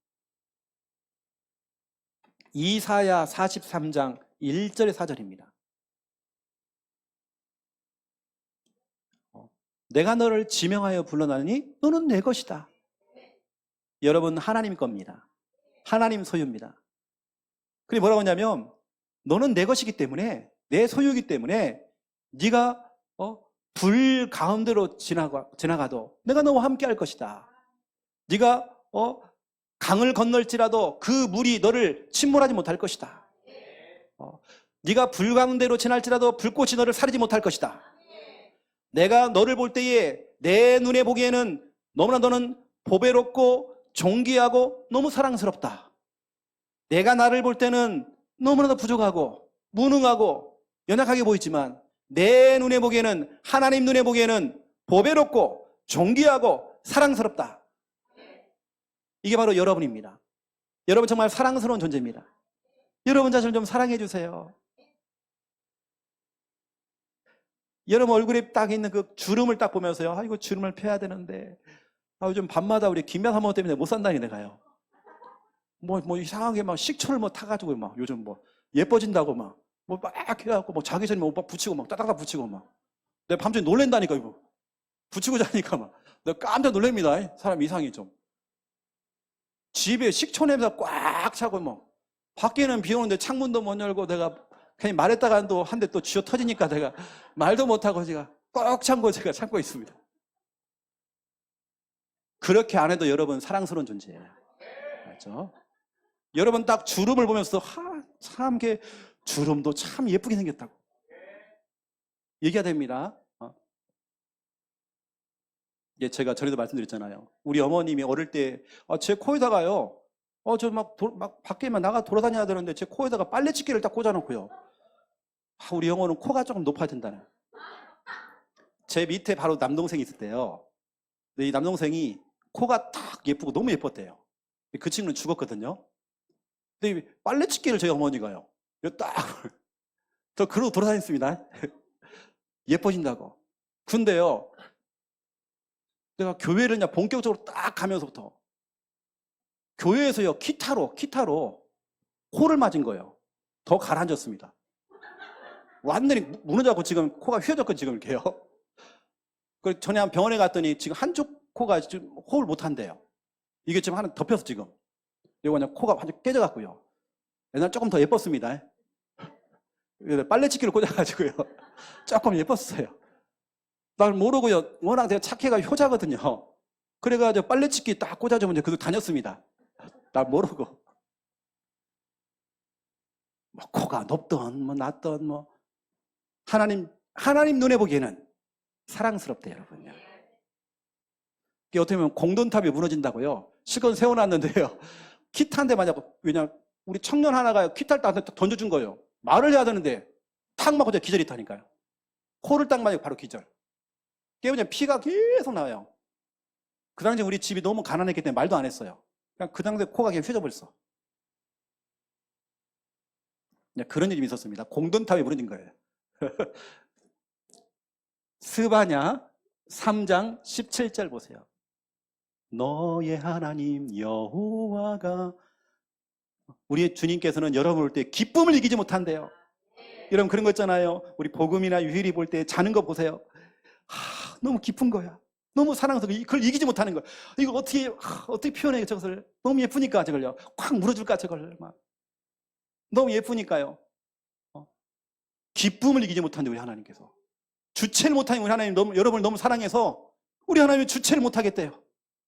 이사야 43장 1절의 4절입니다. 내가 너를 지명하여 불러나니 너는 내 것이다. 여러분 하나님 겁니다. 하나님 소유입니다. 그게 뭐라고 하냐면 너는 내 것이기 때문에 내 소유이기 때문에 네가 불 가운데로 지나가도 내가 너와 함께 할 것이다. 네가 강을 건널지라도 그 물이 너를 침몰하지 못할 것이다. 네가 불 가운데로 지날지라도 불꽃이 너를 사르지 못할 것이다. 내가 너를 볼 때에 내 눈에 보기에는 너무나 너는 보배롭고 존귀하고 너무 사랑스럽다. 내가 나를 볼 때는 너무나도 부족하고 무능하고 연약하게 보이지만 내 눈에 보기에는 하나님 눈에 보기에는 보배롭고 존귀하고 사랑스럽다. 이게 바로 여러분입니다. 여러분 정말 사랑스러운 존재입니다. 여러분 자신을 좀 사랑해 주세요. 여러분 얼굴에 딱 있는 그 주름을 딱 보면서요. 아, 이거 주름을 펴야 되는데. 아, 요즘 밤마다 우리 김면 사모 때문에 못 산다니 내가요. 뭐 이상하게 막 식초를 뭐 타가지고 막 요즘 뭐 예뻐진다고 막 해갖고 뭐 자기 전에 뭐 붙이고 막 따닥따닥 붙이고 막. 내가 밤중에 놀랜다니까 이거. 붙이고 자니까 막. 내가 깜짝 놀랍니다. 사람 이상이 좀. 집에 식초 냄새가 꽉 차고 뭐. 밖에는 비 오는데 창문도 못 열고 내가 괜히 말했다가 또 한 대 또 쥐어 터지니까 내가 말도 못하고 제가 꽉 참고 제가 참고 있습니다. 그렇게 안 해도 여러분 사랑스러운 존재예요. 맞죠? 여러분 딱 주름을 보면서 참 게 주름도 참 예쁘게 생겼다고 얘기가 됩니다. 예, 제가 전에도 말씀드렸잖아요. 우리 어머님이 어릴 때 제 코에다가요. 저 막 밖에만 나가 돌아다녀야 되는데 제 코에다가 빨래집게를 딱 꽂아놓고요. 우리 영호는 코가 조금 높아야 된다는. 제 밑에 바로 남동생이 있을 때요. 이 남동생이 코가 딱 예쁘고 너무 예뻤대요. 그 친구는 죽었거든요. 근데 빨래집게를 저희 어머니가요. 딱 저 그러고 돌아다녔습니다. 예뻐진다고. 근데요. 내가 교회를 그냥 본격적으로 딱 가면서부터 교회에서요 기타로 코를 맞은 거예요. 더 가라앉았습니다. 완전히 무너져갖고 지금 코가 휘어졌거든요. 지금 이렇게요. 그래서 전에 한 병원에 갔더니 지금 한쪽 코가 지금 호흡을 못한대요. 이게 지금 하나 덮여서 지금. 이거 그냥 코가 완전 깨져갖고요. 옛날 조금 더 예뻤습니다. 빨래집기를 꽂아가지고요. 조금 예뻤어요. 날 모르고요. 워낙 내가 착해가 효자거든요. 그래가지고 빨래집기 딱 꽂아주면 이제 그도 다녔습니다. 날 모르고. 뭐 코가 높던 뭐 낮던 뭐 하나님 눈에 보기에는 사랑스럽대요, 여러분요. 이게 어떻게 보면 공돈탑이 무너진다고요. 실컷 세워놨는데요. 기타 한 대 맞아고 왜냐 우리 청년 하나가 기타를 딱 던져준 거예요. 말을 해야 되는데 탁 맞고 기절이 타니까요. 코를 딱 맞고 바로 기절. 깨우면 피가 계속 나와요. 그 당시에 우리 집이 너무 가난했기 때문에 말도 안 했어요. 그냥 그 당시에 코가 그냥 휘어져버렸어. 그런 일이 있었습니다. 공돈탑이 무너진 거예요. 스바냐 3장 17절 보세요. 너의 하나님 여호와가 우리 주님께서는 여러분 볼 때 기쁨을 이기지 못한대요. 여러분 그런 거 있잖아요. 우리 복음이나 유일이 볼 때 자는 거 보세요. 너무 기쁜 거야. 너무 사랑스러워. 그걸 이기지 못하는 거야. 이거 어떻게 표현해 저것을. 너무 예쁘니까 저걸요. 콱 물어줄까 저걸 막. 너무 예쁘니까요. 기쁨을 이기지 못한대 우리 하나님께서. 주체를 못하는 우리 하나님 여러분을 너무 사랑해서 우리 하나님이 주체를 못하겠대요.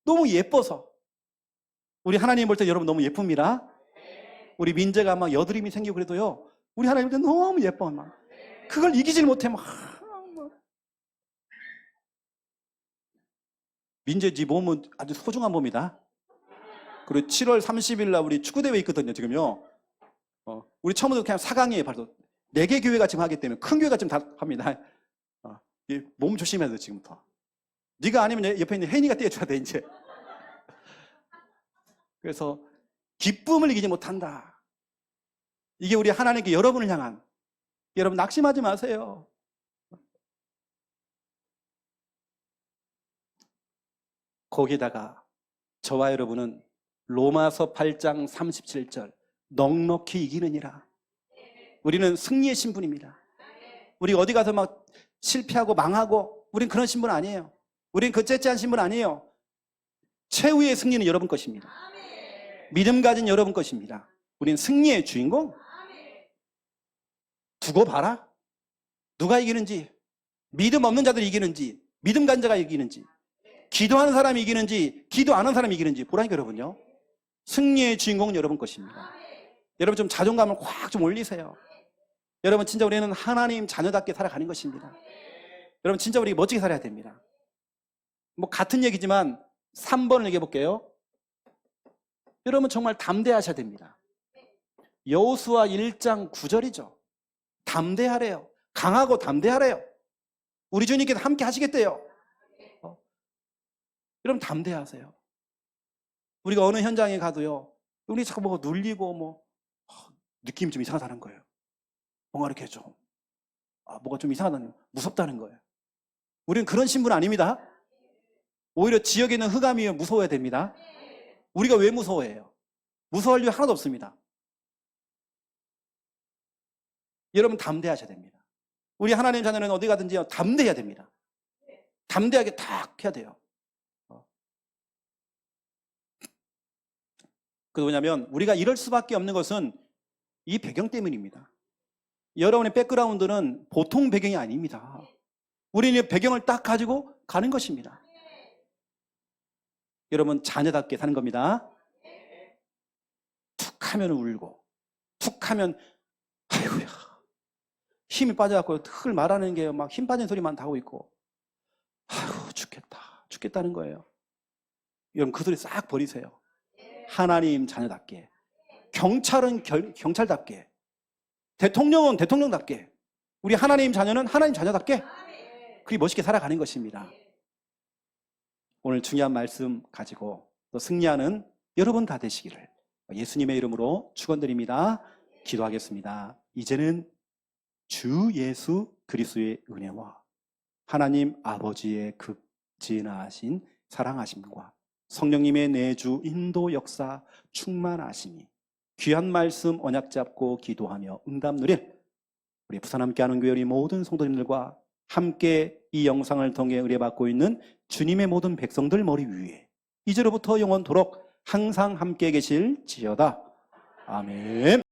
너무 예뻐서. 우리 하나님 볼 때 여러분 너무 예쁩니다. 우리 민재가 막 여드름이 생기고 그래도요. 우리 하나님 볼 때 너무 예뻐 막. 그걸 이기질 못해 막. 민재 지 몸은 아주 소중한 몸이다. 그리고 7월 30일 날 우리 축구대회 있거든요, 지금요. 우리 처음부터 그냥 4강이에요. 바로 4개 교회가 지금 하기 때문에 큰 교회가 지금 다 합니다. 몸 조심해야 돼 지금부터. 네가 아니면 옆에 있는 혜인이가 떼어줘야 돼 이제. 그래서 기쁨을 이기지 못한다. 이게 우리 하나님께 여러분을 향한, 여러분 낙심하지 마세요. 거기에다가 저와 여러분은 로마서 8장 37절 넉넉히 이기느니라. 우리는 승리의 신분입니다. 우리 어디 가서 막 실패하고 망하고 우린 그런 신분 아니에요. 우린 그 째째한 신분 아니에요. 최후의 승리는 여러분 것입니다. 믿음 가진 여러분 것입니다. 우린 승리의 주인공. 두고 봐라. 누가 이기는지, 믿음 없는 자들이 이기는지, 믿음 가진 자가 이기는지, 기도하는 사람이 이기는지, 기도 안 하는 사람이 이기는지 보라니까 여러분요. 승리의 주인공은 여러분 것입니다. 여러분 좀 자존감을 확 좀 올리세요. 여러분 진짜 우리는 하나님 자녀답게 살아가는 것입니다. 여러분 진짜 우리 멋지게 살아야 됩니다. 뭐 같은 얘기지만 3번을 얘기해 볼게요. 여러분 정말 담대하셔야 됩니다. 여호수아 1장 9절이죠. 담대하래요. 강하고 담대하래요. 우리 주님께서 함께 하시겠대요. 여러분 담대하세요. 우리가 어느 현장에 가도요, 우리 자꾸 뭐 눌리고 느낌이 좀 이상하다는 거예요. 뭔가 이렇게 좀 뭐가 좀 이상하다는, 무섭다는 거예요. 우리는 그런 신분 아닙니다. 오히려 지역에 있는 흑암이 무서워야 됩니다. 우리가 왜 무서워해요? 무서워할 이유 하나도 없습니다. 여러분 담대하셔야 됩니다. 우리 하나님 자녀는 어디 가든지 담대해야 됩니다. 담대하게 딱 해야 돼요. 그 뭐냐면 우리가 이럴 수밖에 없는 것은 이 배경 때문입니다. 여러분의 백그라운드는 보통 배경이 아닙니다. 우리는 배경을 딱 가지고 가는 것입니다. 여러분 자녀답게 사는 겁니다. 툭 하면 울고, 툭 하면 아이고야 힘이 빠져갖고 흙을 말하는 게 막 힘 빠진 소리만 다 하고 있고, 아이고 죽겠다는 거예요. 여러분 그 소리 싹 버리세요. 하나님 자녀답게, 경찰은 경찰답게, 대통령은 대통령답게, 우리 하나님 자녀는 하나님 자녀답게 그리 멋있게 살아가는 것입니다. 오늘 중요한 말씀 가지고 또 승리하는 여러분 다 되시기를 예수님의 이름으로 축원드립니다. 기도하겠습니다. 이제는 주 예수 그리스도의 은혜와 하나님 아버지의 극진하신 사랑하심과 성령님의 내주 인도 역사 충만하시니 귀한 말씀 언약 잡고 기도하며 응답 누릴 우리 부산 함께하는 교회 모든 성도님들과 함께 이 영상을 통해 의뢰받고 있는 주님의 모든 백성들 머리 위에 이제로부터 영원토록 항상 함께 계실지어다. 아멘.